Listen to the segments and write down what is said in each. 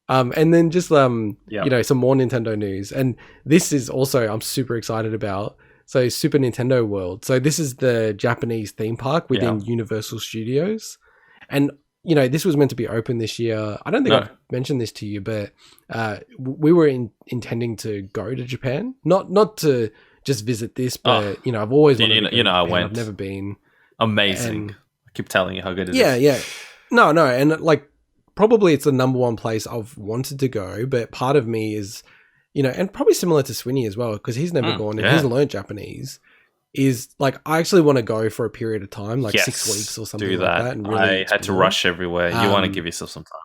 And then just Yeah. you know, some more Nintendo news, and this is also I'm super excited about. So Super Nintendo World. So this is the Japanese theme park within Universal Studios, and you know this was meant to be open this year. I don't think I've mentioned this to you, but we were intending to go to Japan, not to just visit this, but you know I've always wanted to go to Japan. I went. I've never been. Amazing. I keep telling you how good it is. Yeah. No, and like probably it's the number one place I've wanted to go, but part of me is, you know, and probably similar to Swinny as well, because he's never gone and he's learned Japanese, is like I actually want to go for a period of time, like 6 weeks or something like that. And really I had to rush everywhere. You want to give yourself some time.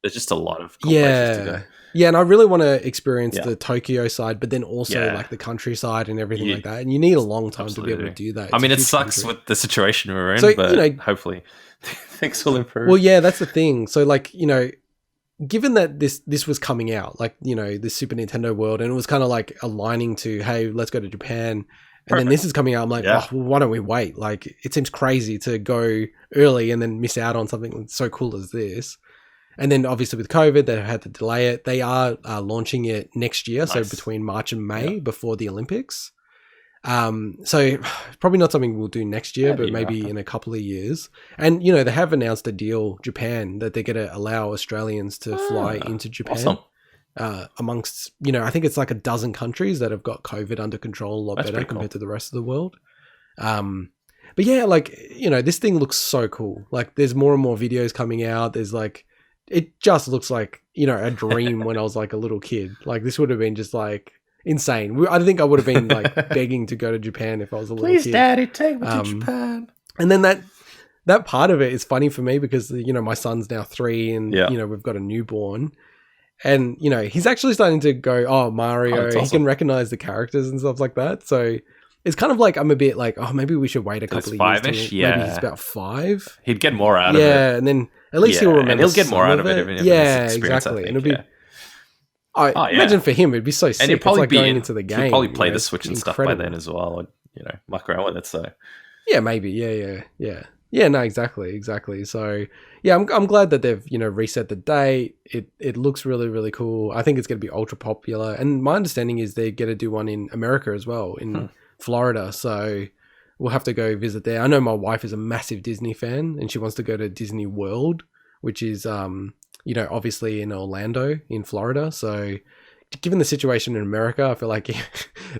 There's just a lot of cool places to go. Yeah, and I really want to experience the Tokyo side, but then also like the countryside and everything like that. And you need a long time to be able to do that. I mean, it sucks with the situation we're in, but you know, hopefully things will improve. Well, yeah, that's the thing. So, like, you know, given that this was coming out, like, you know, the Super Nintendo World, and it was kind of like aligning to, hey, let's go to Japan. And then this is coming out. I'm like, oh, well, why don't we wait? Like, it seems crazy to go early and then miss out on something so cool as this. And then obviously with COVID, they had to delay it. They are launching it next year, so between March and May before the Olympics. So probably not something we'll do next year, but maybe in a couple of years. And, you know, they have announced a deal, Japan, that they're going to allow Australians to fly into Japan. Awesome. Amongst, you know, I think it's like a dozen countries that have got COVID under control a lot better compared to the rest of the world. But yeah, like, you know, this thing looks so cool. Like, there's more and more videos coming out. There's like, it just looks like, you know, a dream when I was like a little kid. Like, this would have been just like insane. I think I would have been like begging to go to Japan if I was a little kid. Please, Daddy, take me to Japan. And then that part of it is funny for me because, you know, my son's now 3 and, you know, we've got a newborn. And, you know, he's actually starting to go, oh, Mario. Awesome. He can recognize the characters and stuff like that. So it's kind of like I'm a bit like, oh, maybe we should wait a couple of years. Maybe he's about 5. He'd get more out of it. Yeah, and then at least he'll remember. And he'll get more out of it. Exactly. And it'll be. I imagine for him it'd be so sick. And he'll probably it's like going into the game. He'll probably play the Switch and stuff by then as well, and you know, muck around with it. So yeah, maybe. Yeah. No, exactly. So yeah, I'm glad that they've, you know, reset the date. It looks really, really cool. I think it's going to be ultra popular. And my understanding is they're going to do one in America as well, in Florida. So we'll have to go visit there. I know my wife is a massive Disney fan and she wants to go to Disney World, which is, you know, obviously in Orlando in Florida. So given the situation in America, I feel like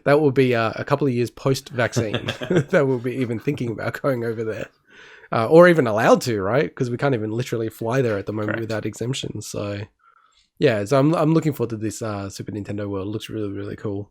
that will be a couple of years post-vaccine that we'll be even thinking about going over there. Or even allowed to, right? Because we can't even literally fly there at the moment without exemptions. So, yeah, so I'm looking forward to this Super Nintendo World. It looks really, really cool.